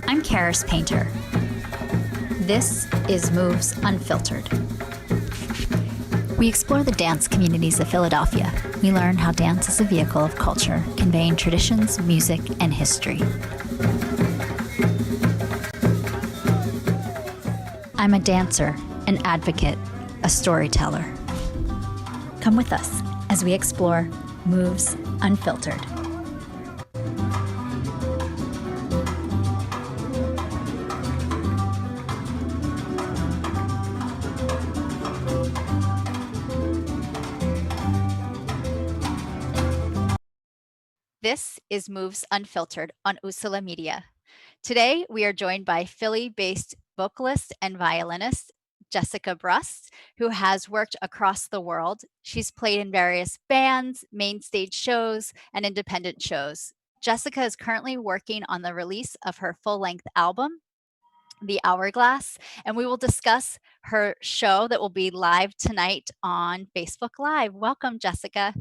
I'm Karis Painter. This is Moves Unfiltered. We explore the dance communities of Philadelphia. We learn how dance is a vehicle of culture, conveying traditions, music, and history. I'm a dancer, an advocate, a storyteller. Come with us as we explore Moves Unfiltered. This is Moves Unfiltered on Usula Media. Today, we are joined by Philly-based vocalist and violinist Jessika Brust, who has worked across the world. She's played in various bands, main stage shows, and independent shows. Jessika is currently working on the release of her full-length album, The Hourglass, and we will discuss her show that will be live tonight on Facebook Live. Welcome, Jessika.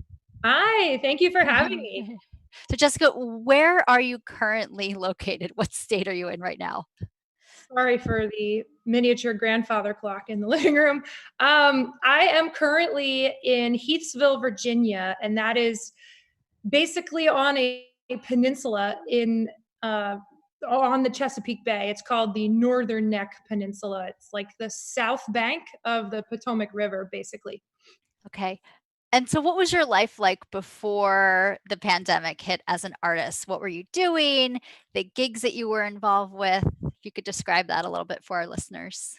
Hi, thank you for having me. So Jessika, where are you currently located? What state are you in right now? Sorry for the miniature grandfather clock in the living room. I am currently in Heathsville, Virginia, and that is basically on a peninsula on the Chesapeake Bay. It's called the Northern Neck Peninsula. It's like the south bank of the Potomac River, basically. Okay. And so what was your life like before the pandemic hit as an artist? What were you doing? The gigs that you were involved with? If you could describe that a little bit for our listeners.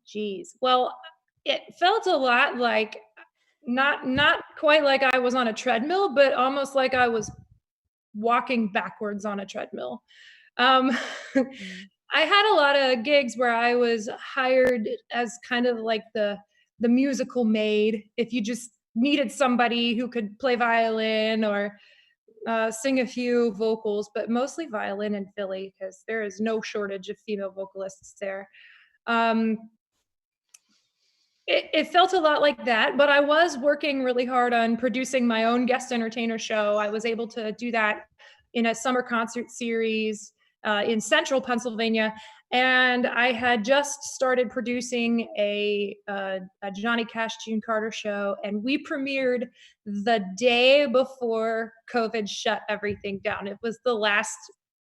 Geez. Well, it felt a lot like not quite like I was on a treadmill, but almost like I was walking backwards on a treadmill. Um, I had a lot of gigs where I was hired as kind of like the musical maid. If you just needed somebody who could play violin or sing a few vocals, but mostly violin in Philly because there is no shortage of female vocalists there. Um, it felt a lot like that, but I was working really hard on producing my own guest entertainer show. I was able to do that in a summer concert series in central Pennsylvania. And I had just started producing a Johnny Cash, June Carter show, and we premiered the day before COVID shut everything down. It was the last,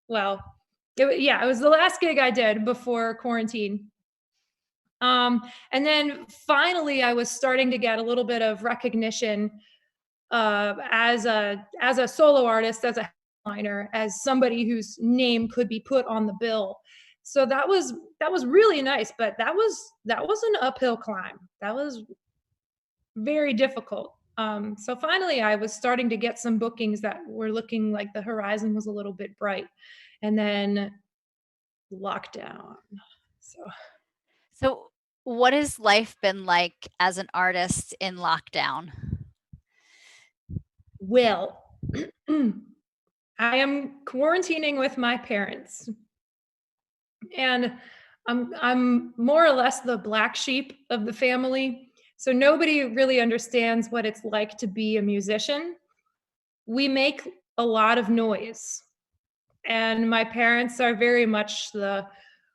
well, it was the last gig I did before quarantine. And then finally, I was starting to get a little bit of recognition as a solo artist, as a headliner, as somebody whose name could be put on the bill. So that was really nice, but that was an uphill climb. That was very difficult. So finally, I was starting to get some bookings that were looking like the horizon was a little bit bright, and then lockdown. So what has life been like as an artist in lockdown? Well, I am quarantining with my parents, and I'm more or less the black sheep of the family. So nobody really understands what it's like to be a musician. We make a lot of noise, and my parents are very much the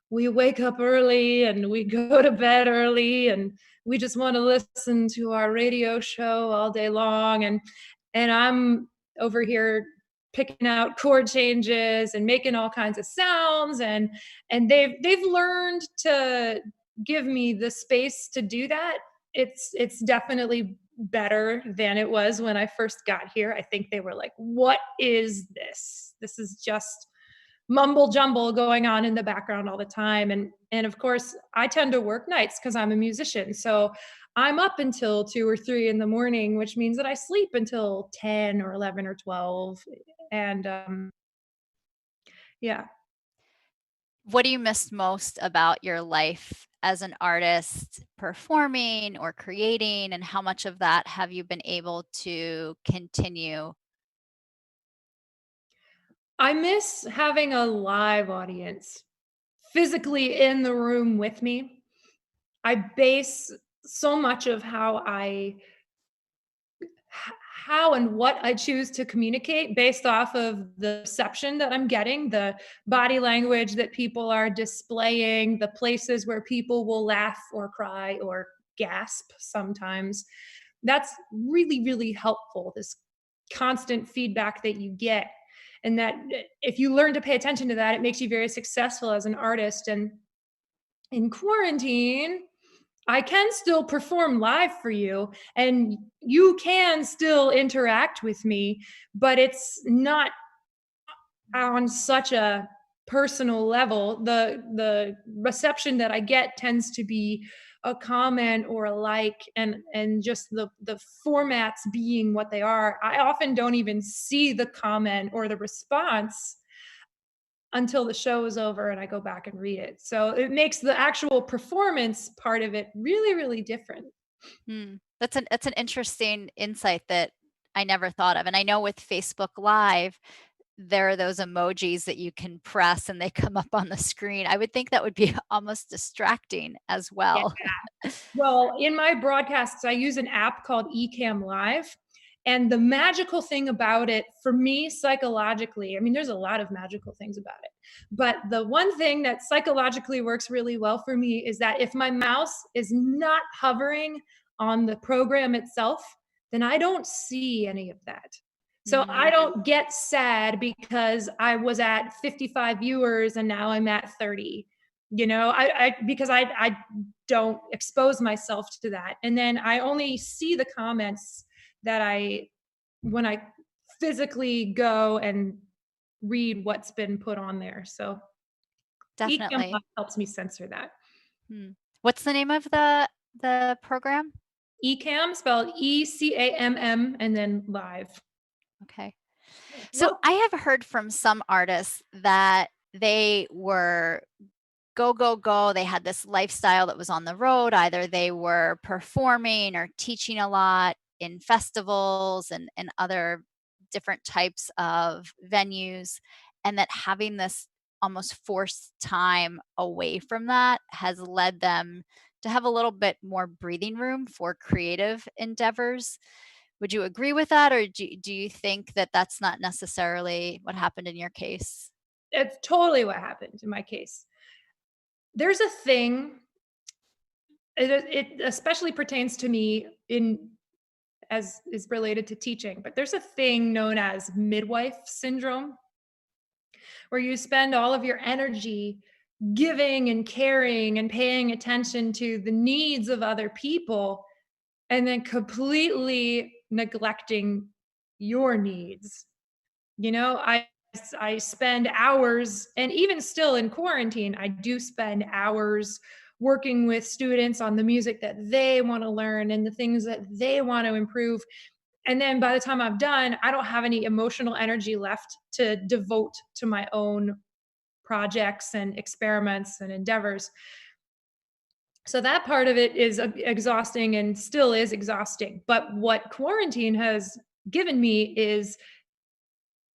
we wake up early and we go to bed early and we just want to listen to our radio show all day long, and I'm over here picking out chord changes and making all kinds of sounds, and they've learned to give me the space to do that. It's definitely better than it was when I first got here. I think they were like, what is this? This is just mumble jumble going on in the background all the time. And of course I tend to work nights because I'm a musician. So I'm up until 2 or 3 in the morning, which means that I sleep until 10 or 11 or 12. And yeah. What do you miss most about your life as an artist performing or creating, and how much of that have you been able to continue? I miss having a live audience physically in the room with me. I base so much of how and what I choose to communicate based off of the reception that I'm getting, the body language that people are displaying, the places where people will laugh or cry or gasp sometimes. That's really, really helpful. This constant feedback that you get. And that if you learn to pay attention to that, it makes you very successful as an artist. And in quarantine, I can still perform live for you and you can still interact with me, but it's not on such a personal level. The reception that I get tends to be a comment or a like, and just the formats being what they are. I often don't even see the comment or the response until the show is over and I go back and read it. So it makes the actual performance part of it really, really different. That's an interesting insight that I never thought of, and I know with Facebook Live, there are those emojis that you can press and they come up on the screen. I would think that would be almost distracting as Yeah. well. Well, in my broadcasts, I use an app called Ecamm Live. And the magical thing about it for me psychologically, I mean, there's a lot of magical things about it. But the one thing that psychologically works really well for me is that if my mouse is not hovering on the program itself, then I don't see any of that. So I Mm, don't get sad because I was at 55 viewers and now I'm at 30. I because I don't expose myself to that. And then I only see the comments that I when I physically go and read what's been put on there. So Ecamm definitely. helps me censor that. Hmm. What's the name of the program? Ecamm spelled Ecamm and then live. Okay. So Well, I have heard from some artists that they were go, go, go. They had this lifestyle that was on the road. Either they were performing or teaching a lot in festivals and other different types of venues, and that having this almost forced time away from that has led them to have a little bit more breathing room for creative endeavors. Would you agree with that, or do you think that that's not necessarily what happened in your case? it's totally what happened in my case. There's a thing, it especially pertains to me in as is related to teaching, but there's a thing known as midwife syndrome where you spend all of your energy giving and caring and paying attention to the needs of other people and then completely neglecting your needs. I spend hours, and even still in quarantine, I do spend hours working with students on the music that they want to learn and the things that they want to improve. And then by the time I'm done, I don't have any emotional energy left to devote to my own projects and experiments and endeavors. So that part of it is exhausting and still is exhausting. But what quarantine has given me is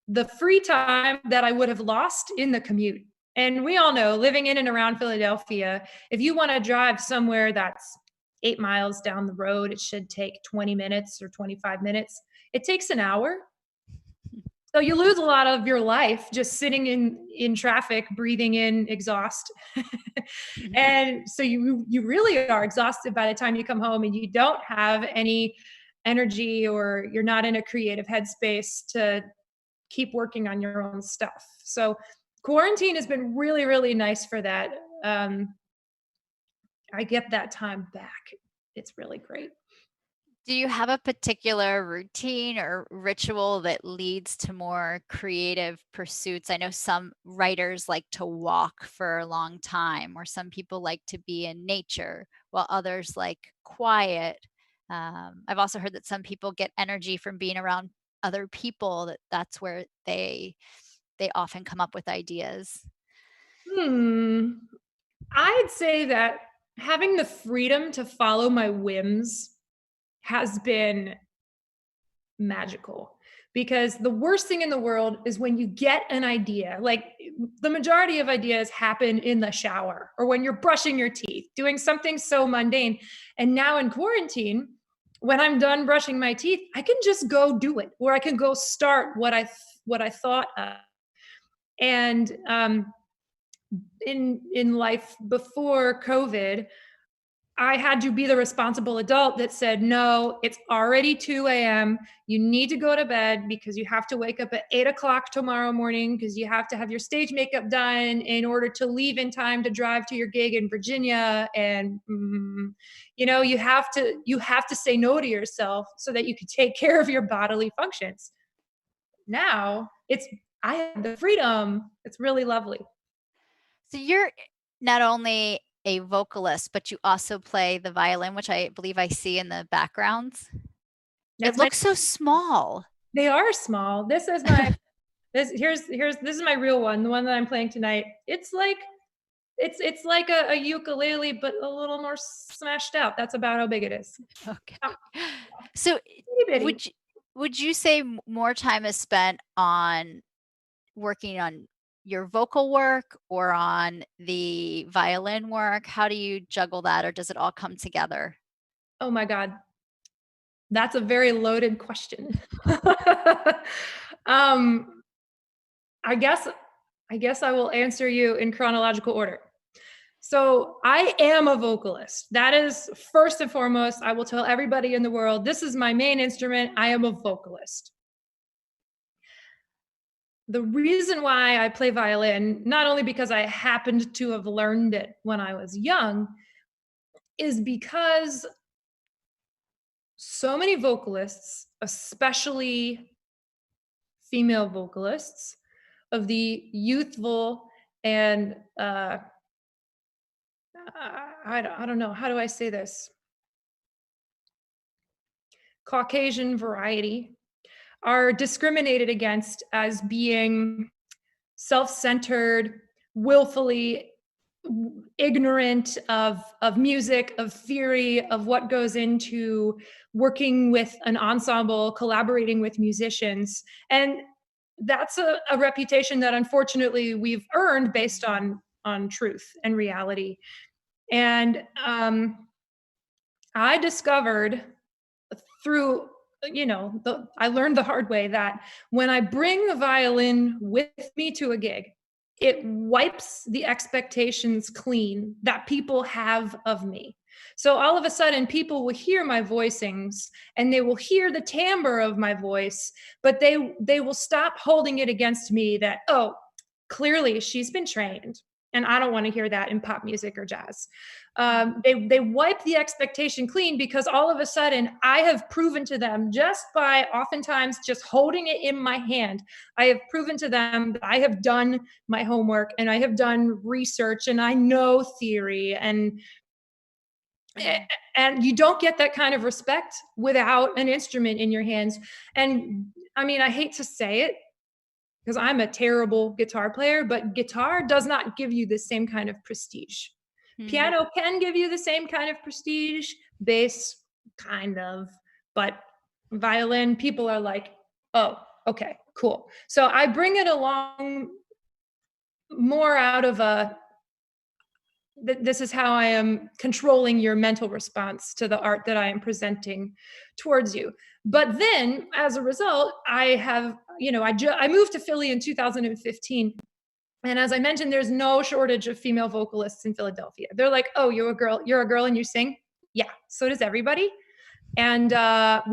the free time that I would have lost in the commute. And we all know, living in and around Philadelphia, if you want to drive somewhere that's 8 miles down the road, it should take 20 minutes or 25 minutes. It takes an hour. So you lose a lot of your life just sitting in traffic, breathing in exhaust. And so you really are exhausted by the time you come home and you don't have any energy or you're not in a creative headspace to keep working on your own stuff. So quarantine has been really, really nice for that. I get that time back. It's really great. Do you have a particular routine or ritual that leads to more creative pursuits? I know some writers like to walk for a long time, or some people like to be in nature, while others like quiet. I've also heard that some people get energy from being around other people, that's where they often come up with ideas. Hmm. I'd say that having the freedom to follow my whims has been magical, because the worst thing in the world is when you get an idea. Like, the majority of ideas happen in the shower or when you're brushing your teeth, doing something so mundane. And now in quarantine, when I'm done brushing my teeth, I can just go do it, or I can go start what I thought of. And in life before COVID, I had to be the responsible adult that said, no, it's already 2 a.m. You need to go to bed because you have to wake up at 8 o'clock tomorrow morning because you have to have your stage makeup done in order to leave in time to drive to your gig in Virginia. And, you have to say no to yourself so that you can take care of your bodily functions. Now I have the freedom. It's really lovely. So you're not only a vocalist, but you also play the violin, which I believe I see in the backgrounds. It That's my looks so small. They are small. This is my this is my real one, the one that I'm playing tonight. It's like a ukulele, but a little more smashed out. That's about how big it is. Okay. Oh, So itty bitty. would you say more time is spent on working on your vocal work or on the violin work? How do you juggle that, or does it all come together? Oh my God. That's a very loaded question. um, I guess I guess I will answer you in chronological order. So I am a vocalist. That is first and foremost. I will tell everybody in the world, this is my main instrument. I am a vocalist. The reason why I play violin, not only because I happened to have learned it when I was young, is because so many vocalists, especially female vocalists of the youthful and I don't know, how do I say this? Caucasian variety are discriminated against as being self-centered, willfully ignorant of music, of theory, of what goes into working with an ensemble, collaborating with musicians. And that's a reputation that unfortunately we've earned based on truth and reality. And I discovered through I learned the hard way that when I bring a violin with me to a gig, it wipes the expectations clean that people have of me. So all of a sudden people will hear my voicings and they will hear the timbre of my voice, but they will stop holding it against me that, oh, clearly she's been trained, and I don't want to hear that in pop music or jazz. They wipe the expectation clean because all of a sudden I have proven to them, just by oftentimes just holding it in my hand, I have proven to them that I have done my homework and I have done research and I know theory. Mhm. And you don't get that kind of respect without an instrument in your hands. And I mean, I hate to say it because I'm a terrible guitar player, but guitar does not give you the same kind of prestige. Mhm. Piano can give you the same kind of prestige, bass kind of, but violin, people are like, oh, okay, cool. So I bring it along more out of this is how I am controlling your mental response to the art that I am presenting towards you. But then, as a result, I moved to Philly in 2015. And as I mentioned, there's no shortage of female vocalists in Philadelphia. They're like, oh, you're a girl and you sing? Yeah, so does everybody. And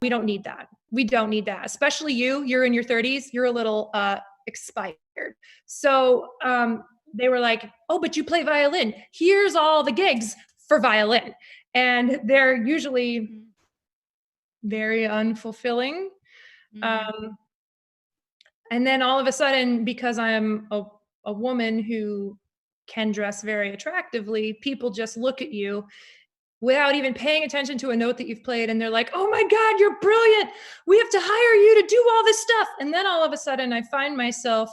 we don't need that. We don't need that. Especially you're in your 30s, you're a little expired. So they were like, oh, but you play violin. Here's all the gigs for violin. And they're usually Mhm. very unfulfilling. Mhm. Um, and then all of a sudden, because I'm a woman who can dress very attractively, people just look at you without even paying attention to a note that you've played. And they're like, oh my God, you're brilliant. We have to hire you to do all this stuff. And then all of a sudden, I find myself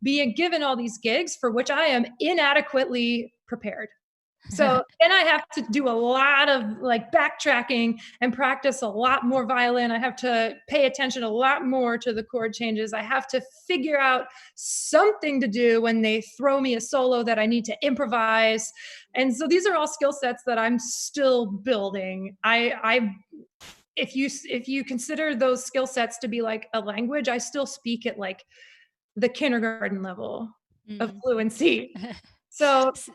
being given all these gigs for which I am inadequately prepared. So then I have to do a lot of like backtracking and practice a lot more violin. I have to pay attention a lot more to the chord changes. I have to figure out something to do when they throw me a solo that I need to improvise. And so these are all skill sets that I'm still building. if you consider those skill sets to be like a language, I still speak at like the kindergarten level of Mm. fluency. So S-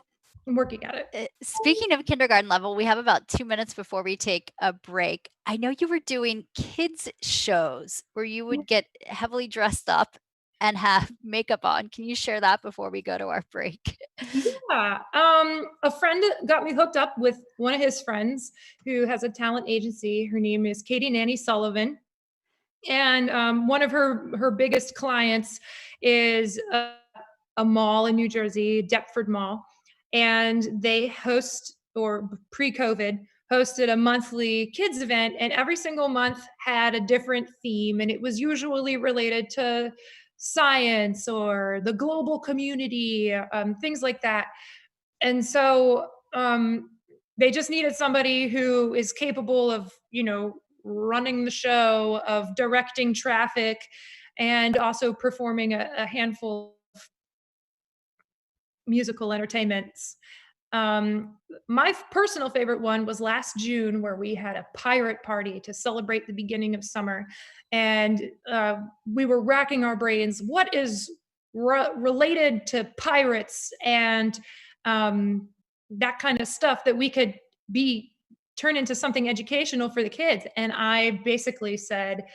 I'm working at it. Speaking of kindergarten level, we have about 2 minutes before we take a break. I know you were doing kids shows where you would get heavily dressed up and have makeup on. Can you share that before we go to our break? Yeah. A friend got me hooked up with one of his friends who has a talent agency. Her name is Katie Nanny Sullivan. And one of her biggest clients is a mall in New Jersey, Deptford Mall, and they host, or pre-COVID, hosted a monthly kids event, and every single month had a different theme, and it was usually related to science or the global community, things like that. And so they just needed somebody who is capable of, running the show, of directing traffic, and also performing a handful of musical entertainments. My personal favorite one was last June, where we had a pirate party to celebrate the beginning of summer. And we were racking our brains. What is related to pirates and that kind of stuff that we could be turn into something educational for the kids? And I basically said,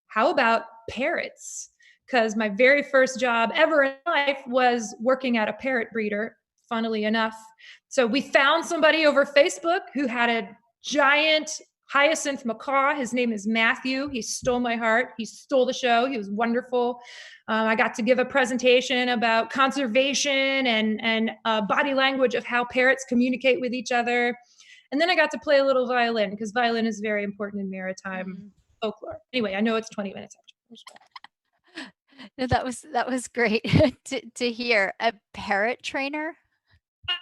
how about parrots? Because my very first job ever in life was working at a parrot breeder, funnily enough. So we found somebody over Facebook who had a giant hyacinth macaw. His name is Matthew. He stole my heart. He stole the show. He was wonderful. I got to give a presentation about conservation and body language of how parrots communicate with each other. And then I got to play a little violin, because violin is very important in maritime Mm. folklore. Anyway, I know it's 20 minutes after. No, that was great to hear. A parrot trainer?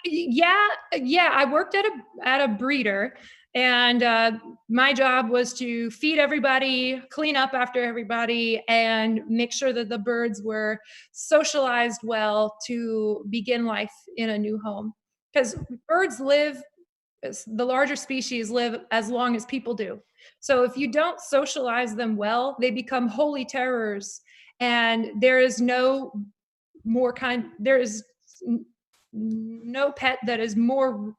Yeah, yeah. I worked at a breeder, and my job was to feed everybody, clean up after everybody, and make sure that the birds were socialized well to begin life in a new home. Because birds live, the larger species live as long as people do. So if you don't socialize them well, they become holy terrors, and there is no there is no pet that is rehomed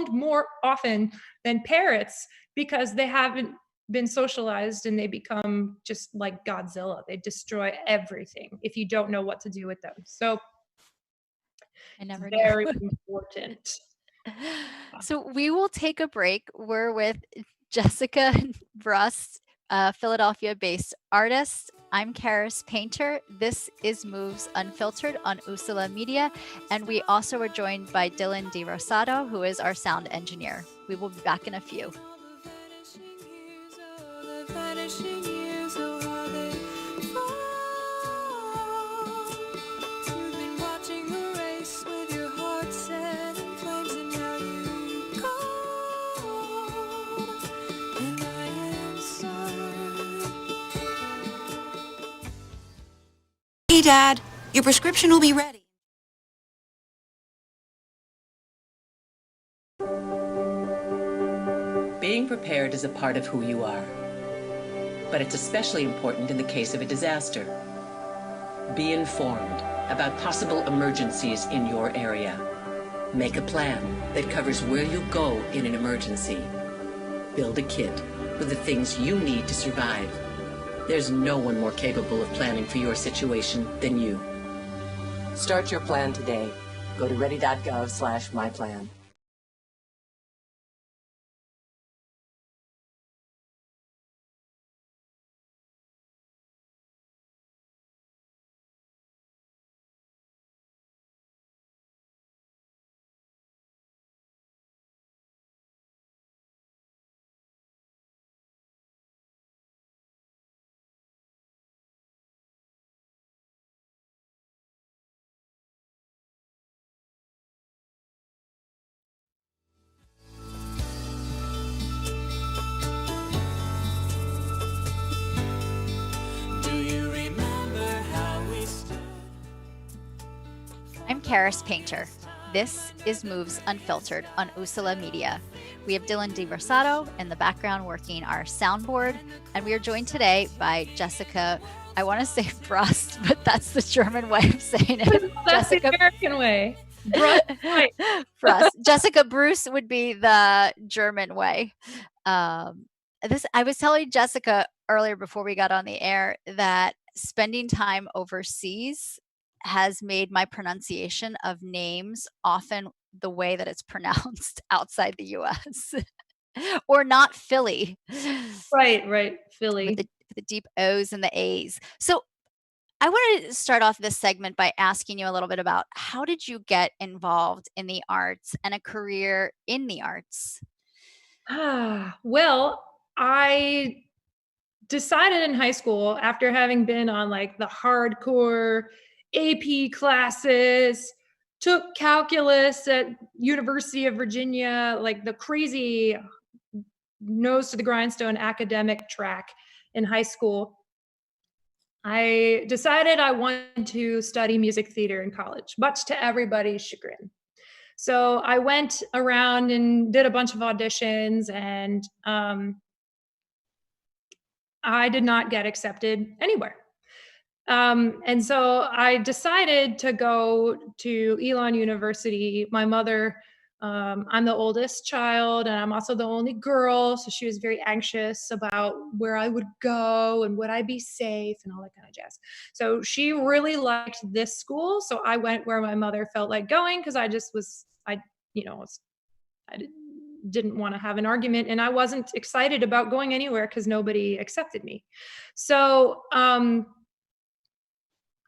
more often than parrots, because they haven't been socialized and they become just like Godzilla. They destroy everything if you don't know what to do with them. So I it's never knew. very important. So we will take a break. We're with Jessika Brust, a Philadelphia-based artist. I'm Karis Painter. This is Moves Unfiltered on Usula Media, and we also are joined by Dylan DiRosato, who is our sound engineer. We will be back in a few. Hey, Dad, your prescription will be ready. Being prepared is a part of who you are, but it's especially important in the case of a disaster. Be informed about possible emergencies in your area. Make a plan that covers where you go in an emergency. Build a kit with the things you need to survive. There's no one more capable of planning for your situation than you. Start your plan today. Go to ready.gov/myplan. I'm Karis Painter. This is Moves Unfiltered on Usula Media. We have Dylan DiVersato in the background working our soundboard, and we are joined today by Jessika, I want to say Brust, but that's the German way of saying it. That's the American way. Brust, right. Brust. Jessika Brust would be the German way. I was telling Jessika earlier before we got on the air that spending time overseas has made my pronunciation of names often the way that it's pronounced outside the US or not Philly. Right. Philly. With the deep O's and the A's. So I wanted to start off this segment by asking you a little bit about how did you get involved in the arts and a career in the arts? Well, I decided in high school, after having been on like the hardcore AP classes, took calculus at University of Virginia, like the crazy nose to the grindstone academic track in high school. I decided I wanted to study music theater in college, much to everybody's chagrin. So I went around and did a bunch of auditions, and I did not get accepted anywhere. And so I decided to go to Elon University. My mother, I'm the oldest child, and I'm also the only girl. So she was very anxious about where I would go and would I be safe and all that kind of jazz. So she really liked this school. So I went where my mother felt like going because I just was, I didn't want to have an argument, and I wasn't excited about going anywhere because nobody accepted me. So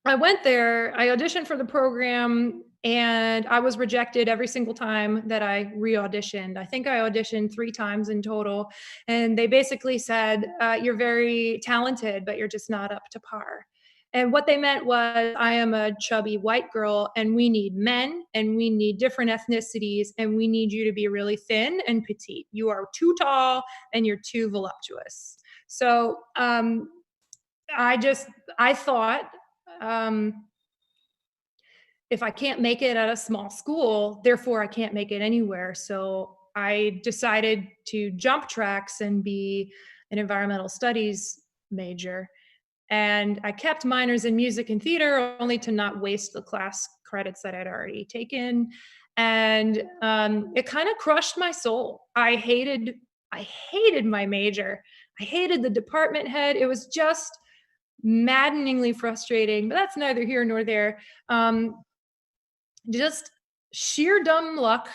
I went there, I auditioned for the program, and I was rejected every single time that I re-auditioned. I think I auditioned 3 times in total, and they basically said, "You're very talented, but you're just not up to par." And what they meant was, I am a chubby white girl, and we need men, and we need different ethnicities, and we need you to be really thin and petite. You are too tall, and you're too voluptuous. So I thought, um, if I can't make it at a small school, therefore I can't make it anywhere. So I decided to jump tracks and be an environmental studies major. And I kept minors in music and theater only to not waste the class credits that I'd already taken. And it kind of crushed my soul. I hated my major. I hated the department head. It was just maddeningly frustrating, but that's neither here nor there. Just sheer dumb luck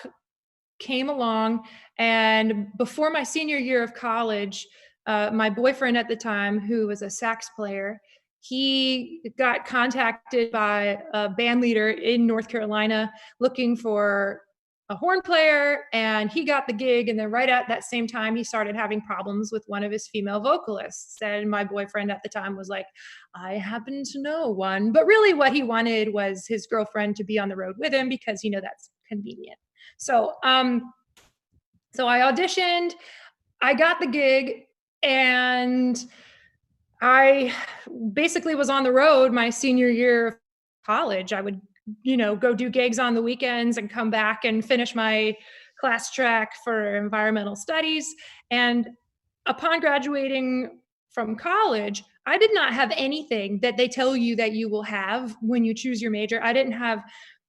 came along, and before my senior year of college, my boyfriend at the time, who was a sax player, he got contacted by a band leader in North Carolina looking for a horn player, and he got the gig. And then right at that same time, he started having problems with one of his female vocalists. And my boyfriend at the time was like, "I happen to know one." But really what he wanted was his girlfriend to be on the road with him because, that's convenient. So so I auditioned, I got the gig, and I basically was on the road my senior year of college. I would, go do gigs on the weekends and come back and finish my class track for environmental studies. And upon graduating from college, I did not have anything that they tell you that you will have when you choose your major. I didn't have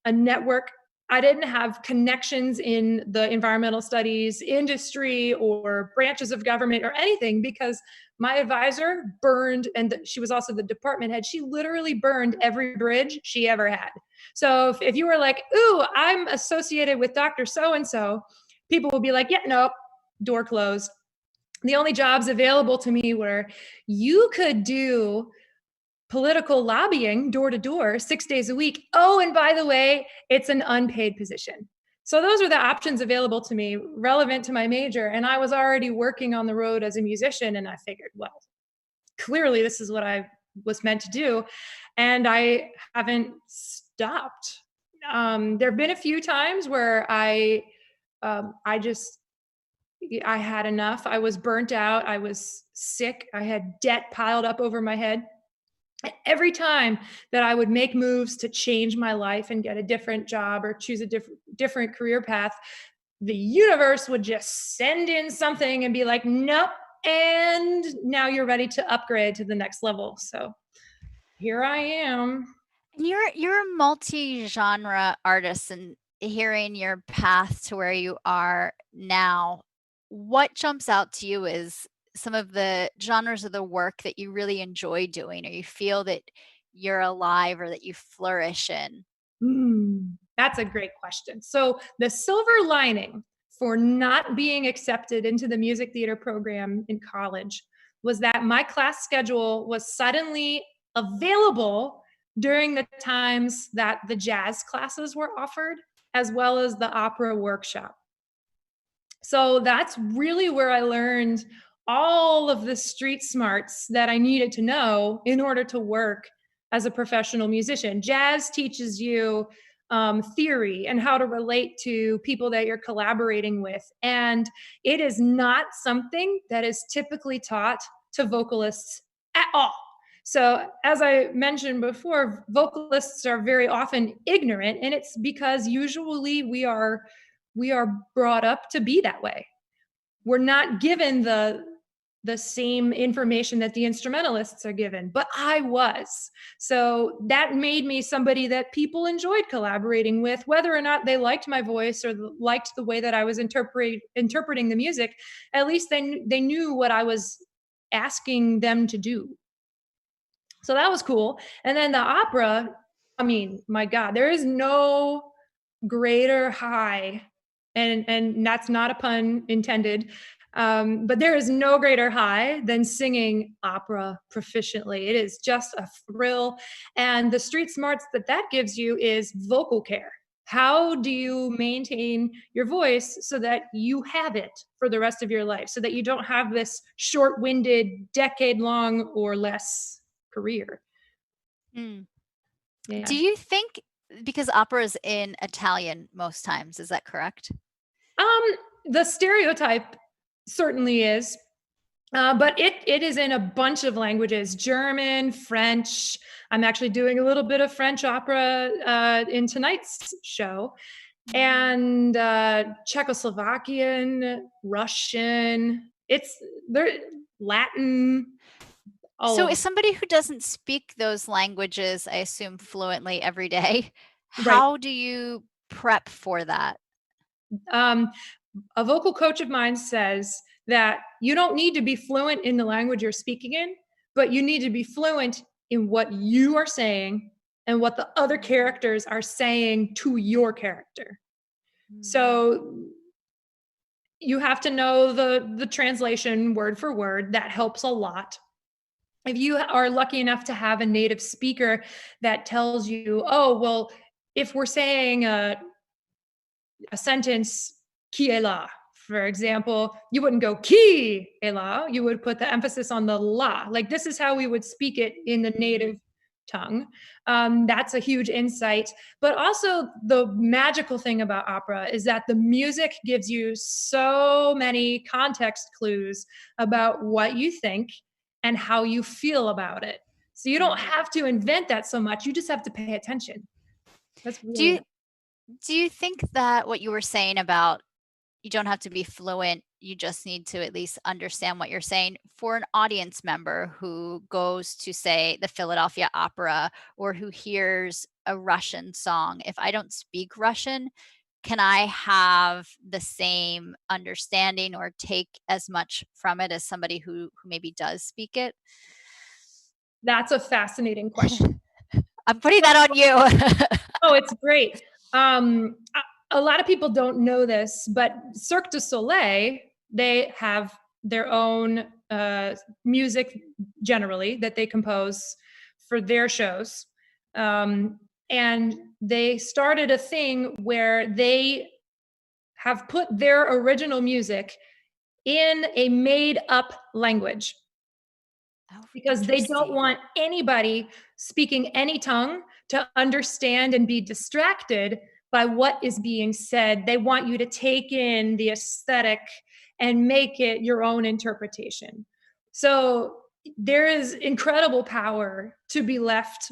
a network. I didn't have connections in the environmental studies industry or branches of government or anything, because my advisor burned, and she was also the department head. She literally burned every bridge she ever had. So if you were like, "Ooh, I'm associated with Dr. So-and-so," people would be like, "Yeah, nope, door closed." The only jobs available to me were, you could do political lobbying door to door 6 days a week. Oh, and by the way, it's an unpaid position. So those are the options available to me relevant to my major. And I was already working on the road as a musician. And I figured, well, clearly this is what I was meant to do. And I haven't stopped. There have been a few times where I had enough. I was burnt out. I was sick. I had debt piled up over my head. Every time that I would make moves to change my life and get a different job or choose a different career path, the universe would just send in something and be like, nope, and now you're ready to upgrade to the next level. So here I am. You're a multi-genre artist, and hearing your path to where you are now, what jumps out to you is some of the genres of the work that you really enjoy doing, or you feel that you're alive or that you flourish in? That's a great question. So the silver lining for not being accepted into the music theater program in college was that my class schedule was suddenly available during the times that the jazz classes were offered, as well as the opera workshop. So that's really where I learned all of the street smarts that I needed to know in order to work as a professional musician. Jazz teaches you theory and how to relate to people that you're collaborating with. And it is not something that is typically taught to vocalists at all. So, as I mentioned before, vocalists are very often ignorant, and it's because usually we are brought up to be that way. We're not given the same information that the instrumentalists are given, but I was. So that made me somebody that people enjoyed collaborating with, whether or not they liked my voice or liked the way that I was interpreting the music. At least they knew what I was asking them to do. So that was cool. And then the opera, I mean, my God, there is no greater high, and that's not a pun intended, but there is no greater high than singing opera proficiently. It is just a thrill, and the street smarts that that gives you is vocal care. How do you maintain your voice so that you have it for the rest of your life, so that you don't have this short-winded, decade-long or less career? Mm. Do Yeah. you think, because opera is in Italian most times, is that correct? Um, the stereotype certainly is, but it is in a bunch of languages: German, French. I'm actually doing a little bit of French opera in tonight's show, and Czechoslovakian, Russian. It's there, Latin, all So of as them. somebody who doesn't speak those languages, I assume fluently every day, Right. how do you prep for that? Um, a vocal coach of mine says that you don't need to be fluent in the language you're speaking in, but you need to be fluent in what you are saying and what the other characters are saying to your character. Mm. So you have to know the translation word for word. That helps a lot. If you are lucky enough to have a native speaker that tells you, oh, well, if we're saying a sentence, qui est là, for example, you wouldn't go qui est là, you would put the emphasis on the la. Like, this is how we would speak it in the native tongue. That's a huge insight. But also, the magical thing about opera is that the music gives you so many context clues about what you think and how you feel about it. So you don't Mm. have to invent that so much. You just have to pay attention. That's Do really you nice. do you think that what you were saying about you don't have to be fluent, you just need to at least understand what you're saying, for an audience member who goes to, say, the Philadelphia Opera, or who hears a Russian song, if I don't speak Russian, can I have the same understanding or take as much from it as somebody who maybe does speak it? That's a fascinating question. I'm putting that on you. Oh, it's great. A lot of people don't know this, but Cirque du Soleil, they have their own music generally that they compose for their shows. And they started a thing where they have put their original music in a made up language Oh, because they don't interesting. want anybody speaking any tongue to understand and be distracted by what is being said. They want you to take in the aesthetic and make it your own interpretation. So there is incredible power to be left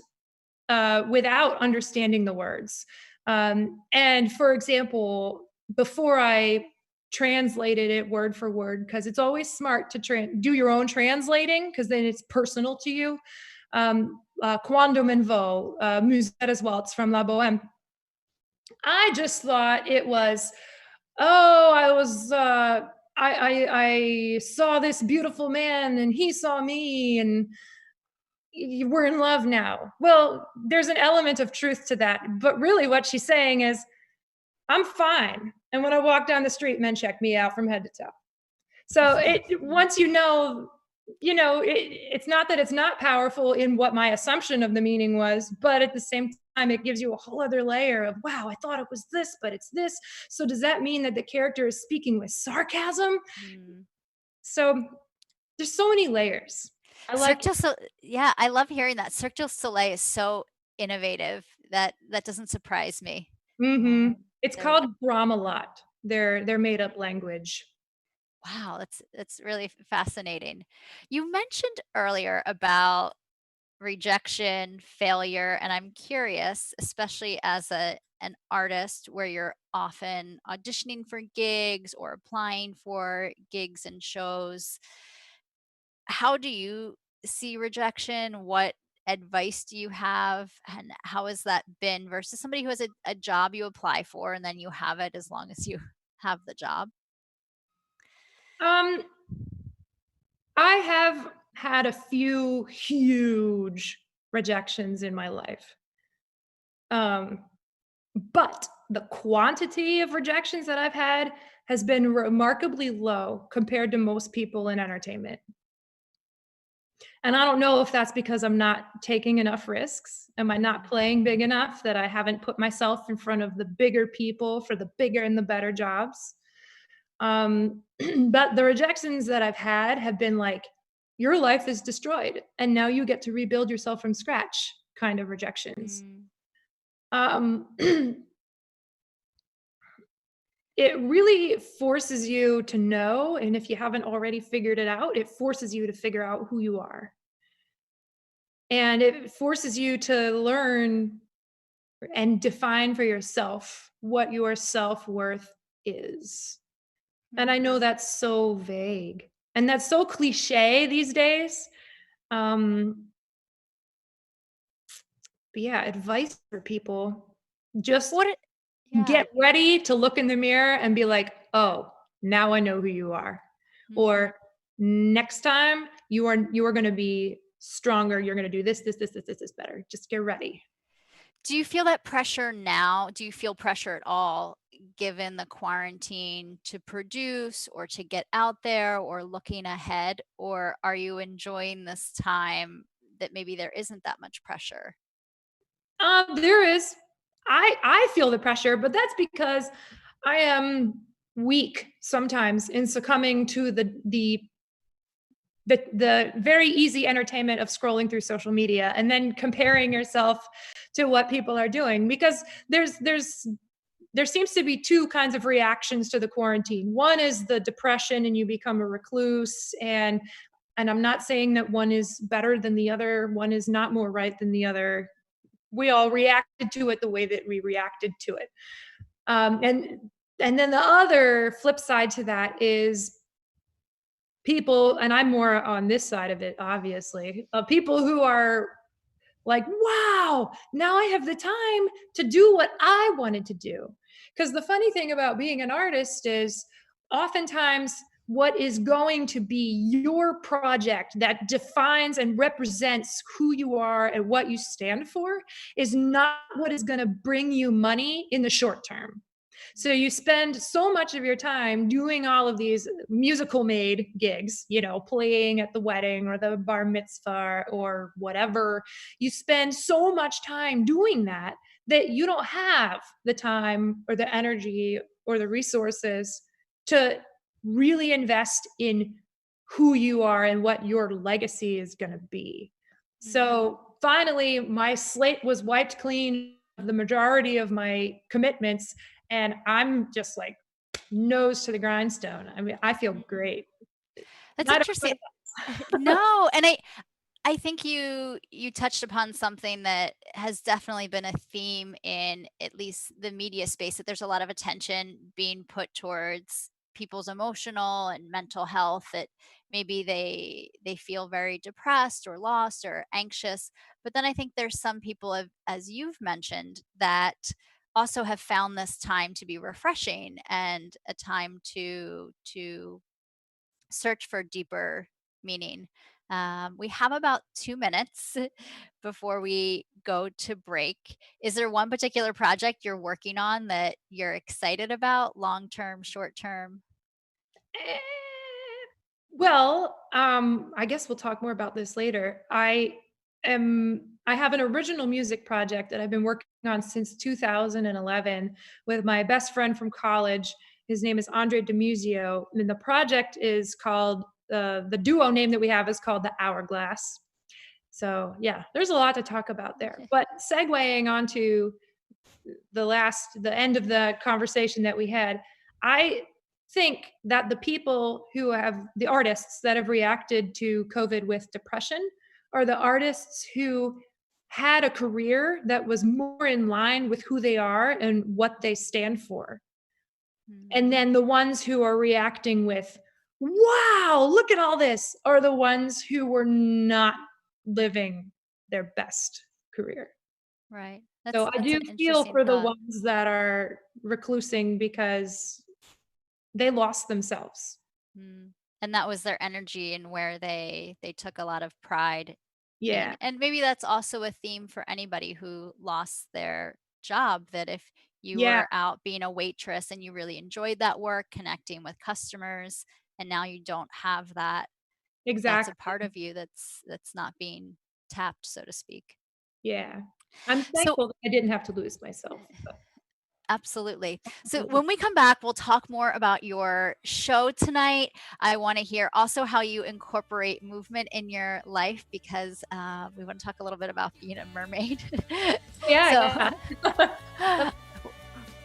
without understanding the words. And for example, before I translated it word for word, because it's always smart to do your own translating, because then it's personal to you. Quando me vo, Musetta's Waltz from La Boheme. I just thought it was, oh, I saw this beautiful man and he saw me and we're in love now. Well, there's an element of truth to that, but really what she's saying is, I'm fine. And when I walk down the street, men check me out from head to toe. So once it's not that it's not powerful in what my assumption of the meaning was, but at the same time, it gives you a whole other layer of, wow, I thought it was this, but it's this. So does that mean that the character is speaking with sarcasm? So there's so many layers. Yeah, I love hearing that. Cirque du Soleil is so innovative that doesn't surprise me. It's called Brahmalat, their made up language. Wow, that's really fascinating. You mentioned earlier about rejection, failure, and I'm curious, especially as an artist where you're often auditioning for gigs or applying for gigs and shows. How do you see rejection? What advice do you have? And how has that been versus somebody who has a job you apply for and then you have it as long as you have the job? Um, I have had a few huge rejections in my life. But the quantity of rejections that I've had has been remarkably low compared to most people in entertainment. And I don't know if that's because I'm not taking enough risks. Am I not playing big enough that I haven't put myself in front of the bigger people for the bigger and the better jobs? But the rejections that I've had have been like, your life is destroyed and now you get to rebuild yourself from scratch kind of rejections. Um, it really forces you to know, and if you haven't already figured it out, it forces you to figure out who you are. And it forces you to learn and define for yourself what your self-worth is. And I know that's so vague and that's so cliche these days. But yeah, advice for people, just get ready to look in the mirror and be like, oh, now I know who you are. Or next time you are going to be stronger. You're going to do this better. Just get ready. Do you feel that pressure now? Do you feel pressure at all given the quarantine to produce or to get out there or looking ahead? Or are you enjoying this time that maybe there isn't that much pressure? There is. I feel the pressure, but that's because I am weak sometimes in succumbing to the very easy entertainment of scrolling through social media and then comparing yourself to what people are doing, because there seems to be two kinds of reactions to the quarantine. One is the depression and you become a recluse, and I'm not saying that one is better than the other, one is not more right than the other. We all reacted to it the way that we reacted to it. And then the other flip side to that is people, and I'm more on this side of it, obviously, people who are like, wow, now I have the time to do what I wanted to do. Because the funny thing about being an artist is oftentimes what is going to be your project that defines and represents who you are and what you stand for is not what is going to bring you money in the short term. So you spend so much of your time doing all of these musical made gigs, playing at the wedding or the bar mitzvah or whatever. You spend so much time doing that you don't have the time or the energy or the resources to really invest in who you are and what your legacy is going to be. So finally, my slate was wiped clean of the majority of my commitments, and I'm just like nose to the grindstone. I mean, I feel great. That's interesting. No, and I think you touched upon something that has definitely been a theme in at least the media space, that there's a lot of attention being put towards people's emotional and mental health, that maybe they feel very depressed or lost or anxious. But then I think there's some people, as you've mentioned, that also have found this time to be refreshing and a time to search for deeper meaning. We have about 2 minutes before we go to break. Is there one particular project you're working on that you're excited about, long term, short term? Eh, Well, I guess we'll talk more about this later. I have an original music project that I've been working on since 2011 with my best friend from college. His name is Andre DeMusio, and the project is called the duo name that we have is called the Hourglass. So yeah, there's a lot to talk about there. But segueing onto the end of the conversation that we had, I think that the artists that have reacted to COVID with depression are the artists who had a career that was more in line with who they are and what they stand for. And Mm, then the ones who are reacting with, wow, look at all this, are the ones who were not living their best career. right. So I That's do an feel interesting for the thought. ones that are reclusing because they lost themselves. Mm. And that was their energy and where they took a lot of pride Yeah. in. And maybe that's also a theme for anybody who lost their job, that if you Yeah, were out being a waitress and you really enjoyed that work, connecting with customers, and now you don't have that, that's a exactly. part of you that's not being tapped, so to speak. Yeah. I'm So thankful that I didn't have to lose myself, but absolutely. So when we come back, we'll talk more about your show tonight. I want to hear also how you incorporate movement in your life, because we want to talk a little bit about being a mermaid. So yeah.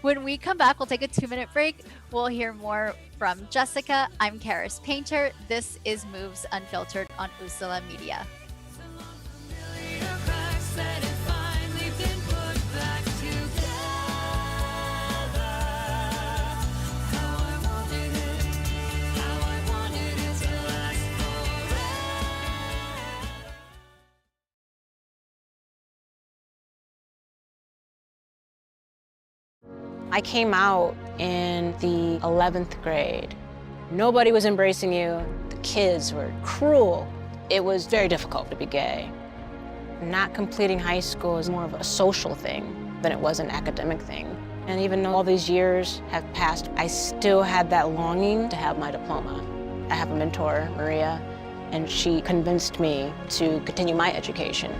when we come back, we'll take a 2 minute break. We'll hear more from Jessika. I'm Karis Painter. This is Moves Unfiltered on Usula Media. I came out in the 11th grade. Nobody was embracing you. The kids were cruel. It was very difficult to be gay. Not completing high school is more of a social thing than it was an academic thing. And even though all these years have passed, I still had that longing to have my diploma. I have a mentor, Maria, and she convinced me to continue my education.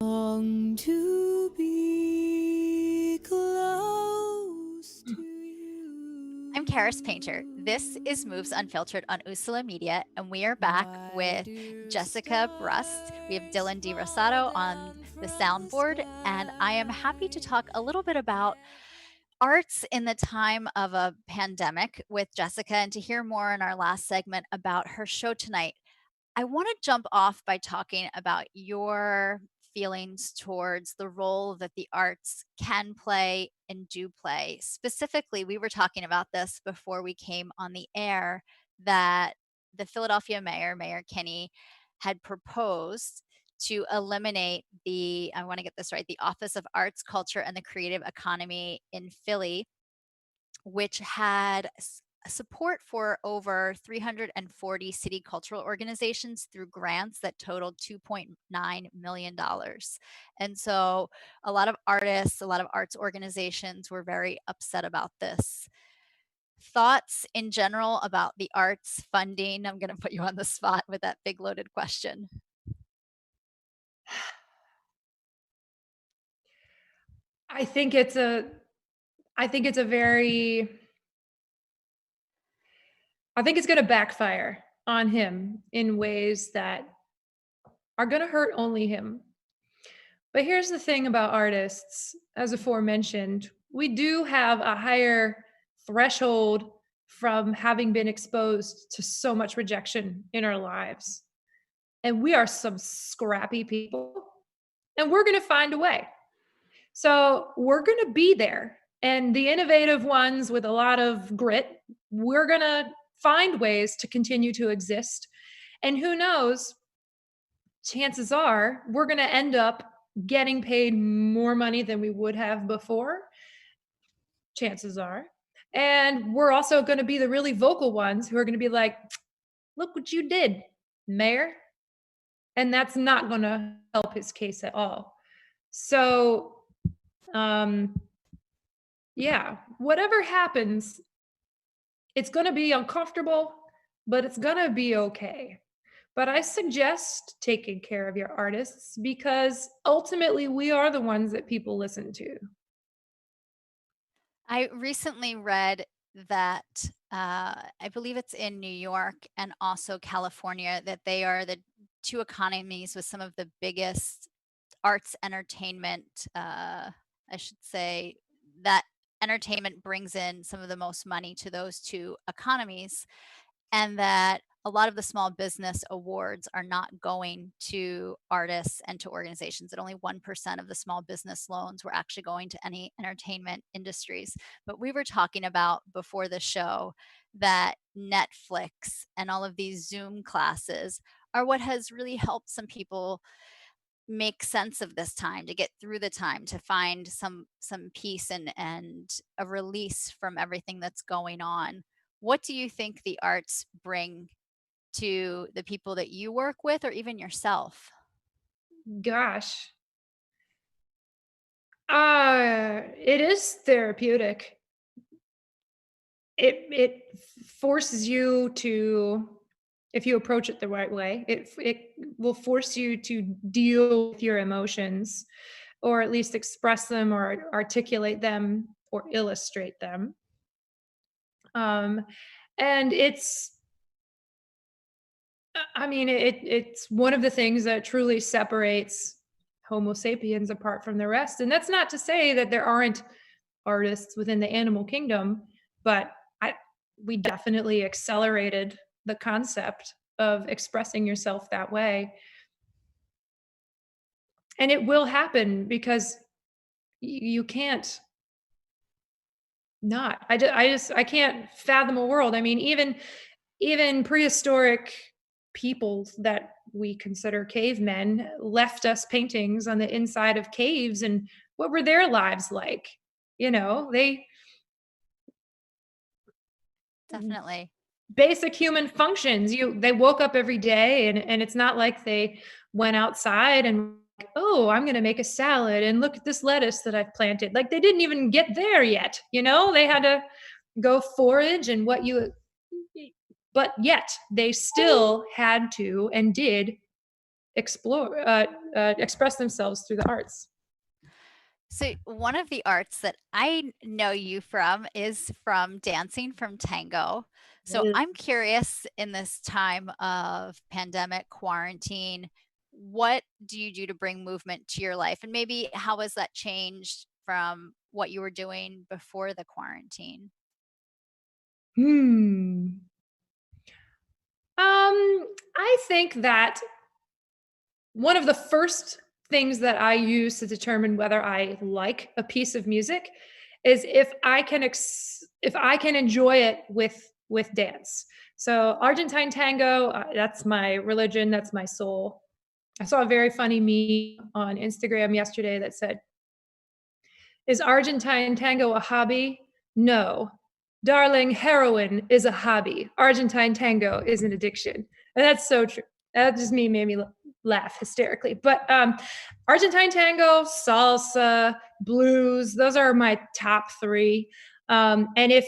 Long to be close to you. I'm Karis Painter. This is Moves Unfiltered on Usula Media, and we are back with Jessika Brust. We have Dylan Di Rosato on the soundboard, and I am happy to talk a little bit about arts in the time of a pandemic with Jessika, and to hear more in our last segment about her show tonight. I want to jump off by talking about your feelings towards the role that the arts can play and do play. Specifically, we were talking about this before we came on the air, that the Philadelphia mayor, Mayor Kinney, had proposed to eliminate I want to get this right, the Office of Arts, Culture, and the Creative Economy in Philly, which had support for over 340 city cultural organizations through grants that totaled $2.9 million. And so a lot of artists, a lot of arts organizations were very upset about this. Thoughts in general about the arts funding? I'm going to put you on the spot with that big loaded question. I think it's a I think it's a very I think it's going to backfire on him in ways that are going to hurt only him. But here's the thing about artists, as aforementioned, we do have a higher threshold from having been exposed to so much rejection in our lives. and we are some scrappy people, and we're going to find a way. So we're going to be there. And the innovative ones with a lot of grit, we're going to find ways to continue to exist. And who knows, chances are we're going to end up getting paid more money than we would have before. Chances are. And we're also going to be the really vocal ones who are going to be like, look what you did, mayor. And that's not going to help his case at all. So, yeah, whatever happens, it's going to be uncomfortable, but it's going to be okay. But I suggest taking care of your artists because ultimately we are the ones that people listen to. I recently read that I believe it's in New York and also California that they are the two economies with some of the biggest arts entertainment, I should say, that entertainment brings in some of the most money to those two economies, and that a lot of the small business awards are not going to artists and to organizations. That only 1% of the small business loans were actually going to any entertainment industries. But we were talking about before the show that Netflix and all of these Zoom classes are what has really helped some people make sense of this time, to get through the time, to find some peace and a release from everything that's going on. What do you think the arts bring to the people that you work with or even yourself? Gosh. It is therapeutic. It forces you to, if you approach it the right way, it will force you to deal with your emotions, or at least express them or articulate them or illustrate them. Um, and I mean, it's one of the things that truly separates Homo sapiens apart from the rest. And that's not to say that there aren't artists within the animal kingdom, but I we definitely accelerated the concept of expressing yourself that way. And it will happen because you can't not. I can't fathom a world. I mean, even prehistoric peoples that we consider cavemen left us paintings on the inside of caves, and what were their lives like? They Definitely. basic human functions. They woke up every day, and it's not like they went outside and like, oh, I'm going to make a salad and look at this lettuce that I've planted. Like they didn't even get there yet. They had to go forage and but yet they still had to and did express themselves through the arts. So one of the arts that I know you from is from dancing, from tango. So I'm curious, in this time of pandemic quarantine, what do you do to bring movement to your life? And maybe how has that changed from what you were doing before the quarantine? Hmm. I think that one of the first things that I use to determine whether I like a piece of music is if I can enjoy it with dance. So Argentine tango, that's my religion, that's my soul. I saw a very funny meme on Instagram yesterday that said, "Is Argentine tango a hobby? No. Darling, heroin is a hobby. Argentine tango is an addiction." And that's so true. That just made me laugh hysterically. But Argentine tango, salsa, blues, those are my top three. And if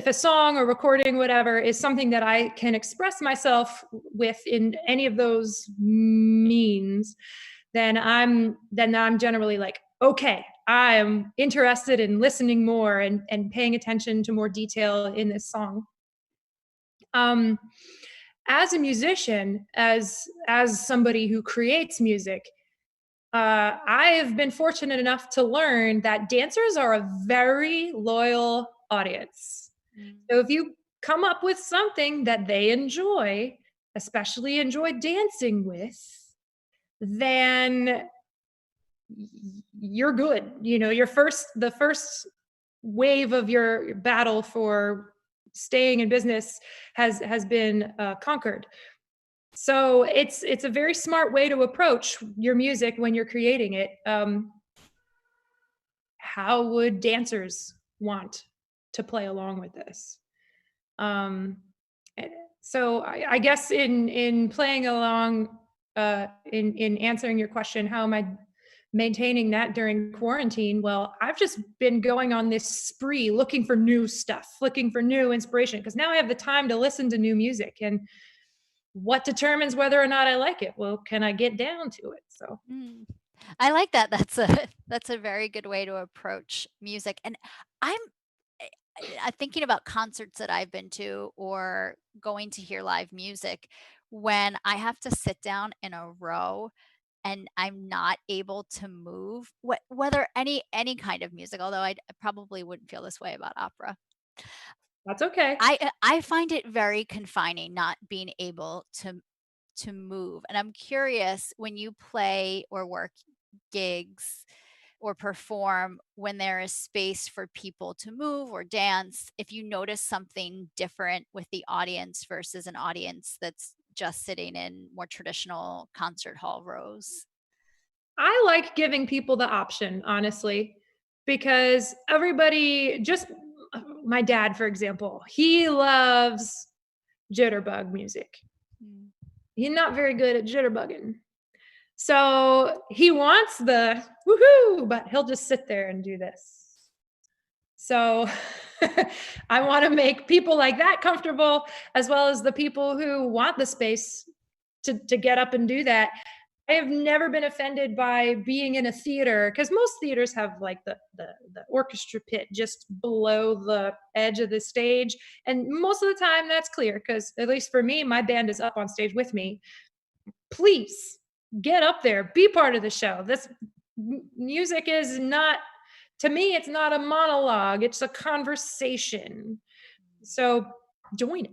a song or recording, whatever, is something that I can express myself with in any of those means, then I'm generally like, okay, I am interested in listening more and paying attention to more detail in this song. Um, as a musician, as somebody who creates music, I've been fortunate enough to learn that dancers are a very loyal audience. Mm. So if you come up with something that they enjoy, especially enjoy dancing with, then you're good. You know, the first wave of your battle for staying in business has been conquered. So it's a very smart way to approach your music when you're creating it. How would dancers want to play along with this? Um, eh, so I guess in playing along, in answering your question, how am I maintaining that during quarantine? Well, I've just been going on this spree looking for new stuff, looking for new inspiration, because now I have the time to listen to new music. And what determines whether or not I like it? Well, can I get down to it? So I like that. That's a very good way to approach music. And I'm thinking about concerts that I've been to or going to hear live music when I have to sit down in a row and I'm not able to move, whether any kind of music, although I probably wouldn't feel this way about opera. that's okay. I find it very confining not being able to move. And I'm curious, when you play or work gigs or perform when there is space for people to move or dance, if you notice something different with the audience versus an audience that's just sitting in more traditional concert hall rows. I like giving people the option, honestly, because everybody just my dad, for example, he loves jitterbug music. Mm. He's not very good at jitterbugging. So he wants the woohoo, but he'll just sit there and do this. So I want to make people like that comfortable, as well as the people who want the space to get up and do that. I have never been offended by being in a theater, because most theaters have like the orchestra pit just below the edge of the stage. And most of the time that's clear, because at least for me, my band is up on stage with me. Please get up there, be part of the show. This music is not, to me, it's not a monologue, it's a conversation. So join it.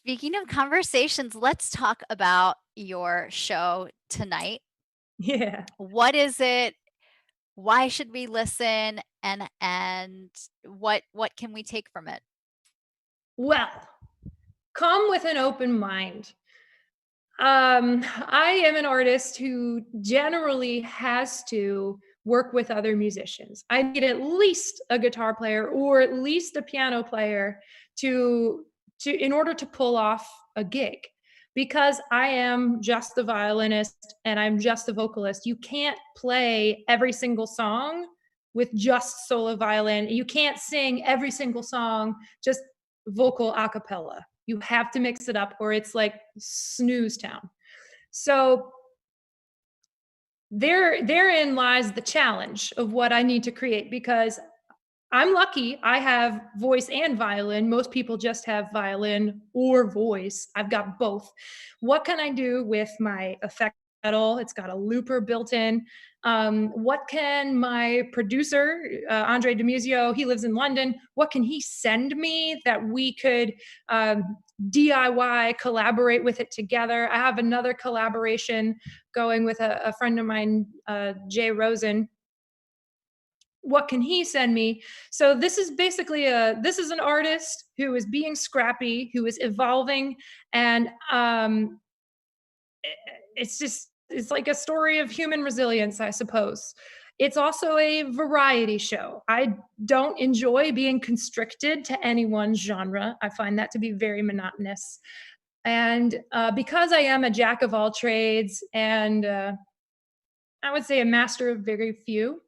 Speaking of conversations, let's talk about your show tonight. Yeah. What is it? Why should we listen? And what can we take from it? Well, come with an open mind. I am an artist who generally has to work with other musicians. I need at least a guitar player or at least a piano player to in order to pull off a gig, because I am just the violinist and I'm just the vocalist. You can't play every single song with just solo violin. You can't sing every single song just vocal a cappella. You have to mix it up or it's like snooze town. So therein lies the challenge of what I need to create, because I'm lucky I have voice and violin. Most people just have violin or voice. I've got both. What can I do with my effect pedal? It's got a looper built in. What can my producer, Andre DeMuzio, he lives in London, what can he send me that we could DIY, collaborate with it together? I have another collaboration going with a friend of mine, Jay Rosen. What can he send me? So this is basically this is an artist who is being scrappy, who is evolving, and it's like a story of human resilience, I suppose. It's also a variety show. I don't enjoy being constricted to any one genre. I find that to be very monotonous. And because I am a jack of all trades and I would say a master of very few,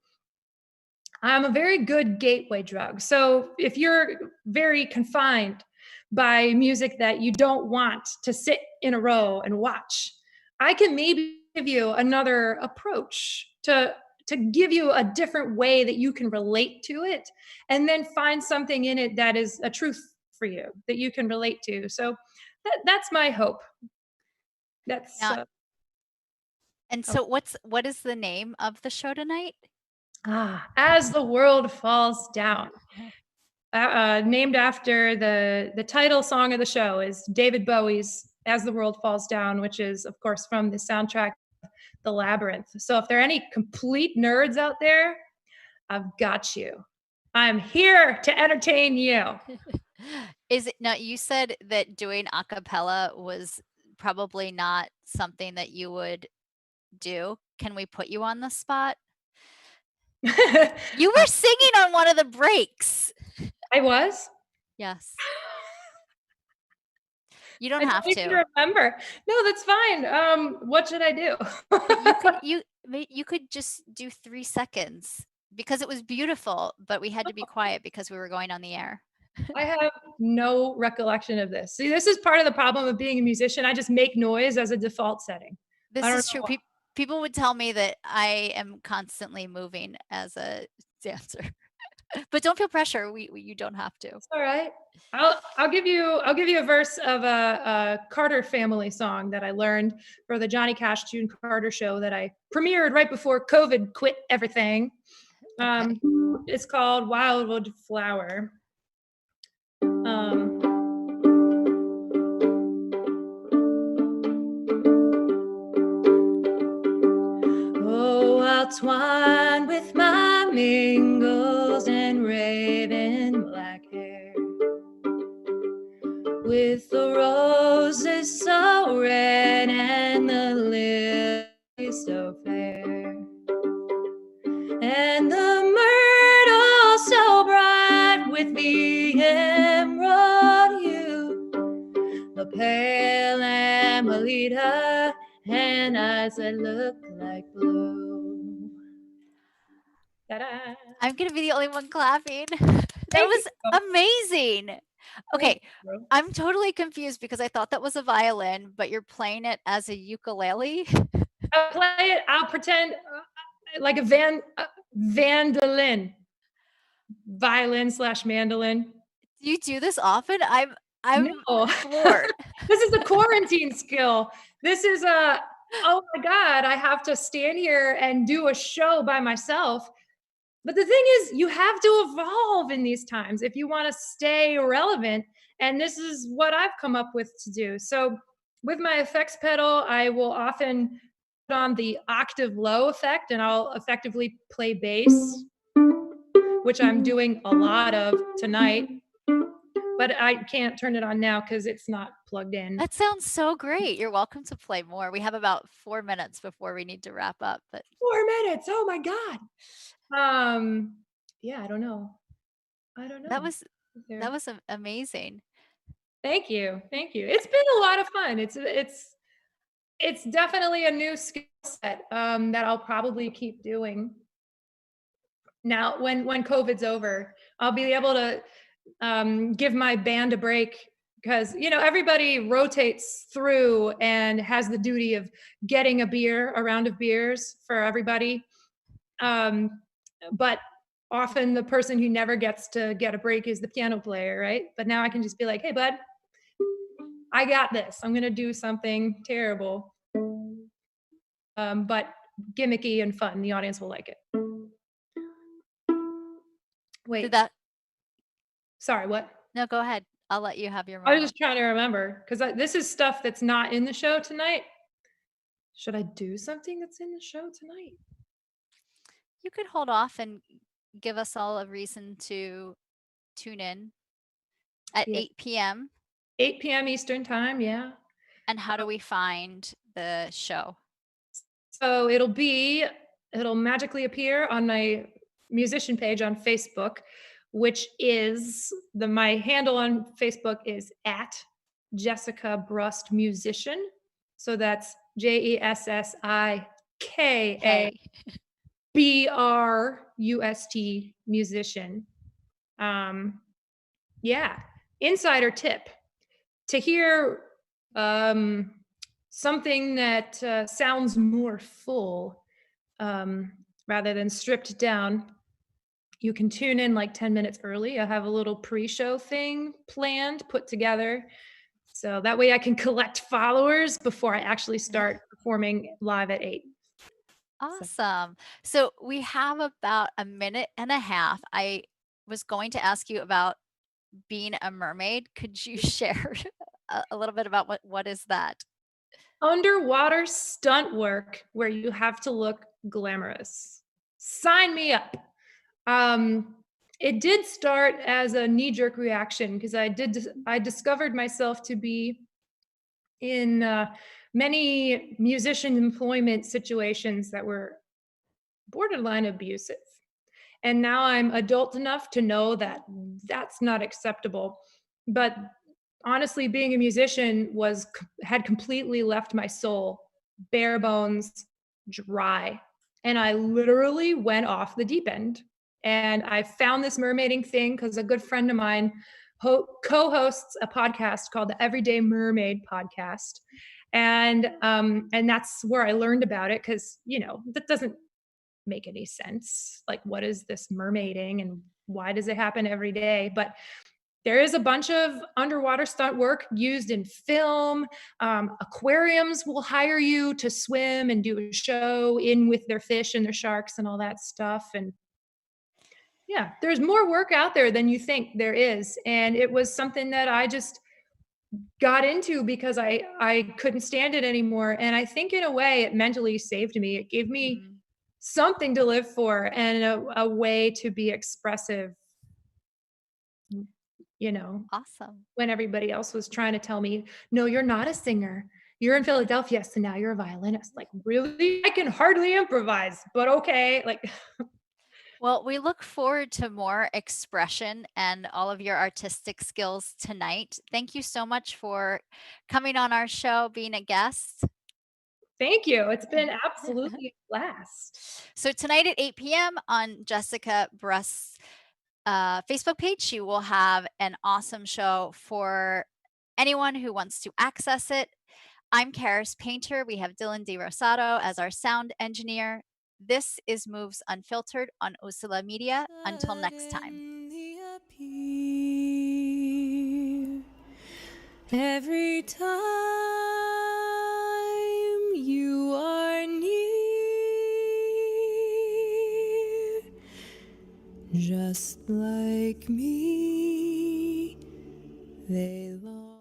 I'm a very good gateway drug. So if you're very confined by music that you don't want to sit in a row and watch, I can maybe give you another approach to give you a different way that you can relate to it, and then find something in it that is a truth for you that you can relate to. So that's my hope. That's Now, and oh. so what is the name of the show tonight? As the World Falls Down. Named after the title song of the show is David Bowie's As the World Falls Down, which is, of course, from the soundtrack The Labyrinth. So if there are any complete nerds out there, I've got you. I'm here to entertain you. Is it now? You said that doing a cappella was probably not something that you would do. Can we put you on the spot? You were singing on one of the breaks. I was? Yes. You don't I have don't even to. remember. No, that's fine. What should I do? But you could just do 3 seconds because it was beautiful, but we had to be quiet because we were going on the air. I have no recollection of this. See, this is part of the problem of being a musician. I just make noise as a default setting. This I don't is true. know. People would tell me that I am constantly moving as a dancer. But don't feel pressure. You don't have to. It's all right. I'll give you a verse of a Carter family song that I learned for the Johnny Cash June Carter show that I premiered right before COVID quit everything. Okay. It's called Wildwood Flower. Oh, I'll twine with my mingles and raven black hair, with the roses so red and the lilies so fair, and the myrtle so bright with the emerald hue, the pale amarita, and eyes that look like blue. Ta-da. I'm gonna be the only one clapping. That Thank was you. amazing. Okay, Thank you. I'm totally confused because I thought that was a violin, but you're playing it as a ukulele. I'll play it. I'll pretend like a vandolin, violin/mandolin. Do you do this often? I'm No, floored. this is a quarantine skill. This is oh my God, I have to stand here and do a show by myself. But the thing is, you have to evolve in these times if you want to stay relevant. And this is what I've come up with to do. So with my effects pedal, I will often put on the octave low effect and I'll effectively play bass, which I'm doing a lot of tonight. But I can't turn it on now because it's not plugged in. That sounds so great. You're welcome to play more. We have about 4 minutes before we need to wrap up, but 4 minutes. Oh my God. Yeah, I don't know. that was amazing. Thank you. Thank you. It's been a lot of fun. It's definitely a new skill set that I'll probably keep doing. Now, when COVID's over, I'll be able to give my band a break because everybody rotates through and has the duty of getting a round of beers for everybody. But often the person who never gets to get a break is the piano player, right? But now I can just be like, hey, bud, I got this. I'm going to do something terrible, but gimmicky and fun. The audience will like it. Wait. Sorry, what? No, go ahead. I'll let you have your I moment. was just trying to remember because this is stuff that's not in the show tonight. Should I do something that's in the show tonight? You could hold off and give us all a reason to tune in at 8 p.m. 8 p.m. Eastern time, yeah. And how do we find the show? So it'll magically appear on my musician page on Facebook, which is my handle on Facebook is at Jessika Brust Musician. So that's JESSIKA BRUST musician. Yeah. Insider tip to hear something that sounds more full rather than stripped down. You can tune in like 10 minutes early. I have a little pre-show thing planned, put together. So that way I can collect followers before I actually start performing live at 8. Awesome. So we have about a minute and a half. I was going to ask you about being a mermaid. Could you share a little bit about what is that? Underwater stunt work where you have to look glamorous. Sign me up. Um, it did start as a knee-jerk reaction because I discovered myself to be in many musician employment situations that were borderline abusive. And now I'm adult enough to know that that's not acceptable. But honestly, being a musician had completely left my soul bare bones, dry. And I literally went off the deep end. And I found this mermaiding thing because a good friend of mine co-hosts a podcast called the Everyday Mermaid podcast. And that's where I learned about it because, that doesn't make any sense. Like, what is this mermaiding and why does it happen every day? But there is a bunch of underwater stunt work used in film. Aquariums will hire you to swim and do a show in with their fish and their sharks and all that stuff. And yeah, there's more work out there than you think there is. And it was something that I just got into because I couldn't stand it anymore. And I think in a way it mentally saved me. It gave me Mm, something to live for and a way to be expressive, you know, awesome. when everybody else was trying to tell me, no, you're not a singer. You're in Philadelphia, so now you're a violinist. Like, really? I can hardly improvise, but okay. Like, Well, we look forward to more expression and all of your artistic skills tonight. Thank you so much for coming on our show, being a guest. thank you. It's been absolutely a blast. So tonight at 8 p.m. on Jessika Brust's Facebook page, she will have an awesome show for anyone who wants to access it. I'm Karis Painter. We have Dylan DeRosato as our sound engineer. This is Moves Unfiltered on Usula Media. Until next time. Every time you are near, just like me, they long.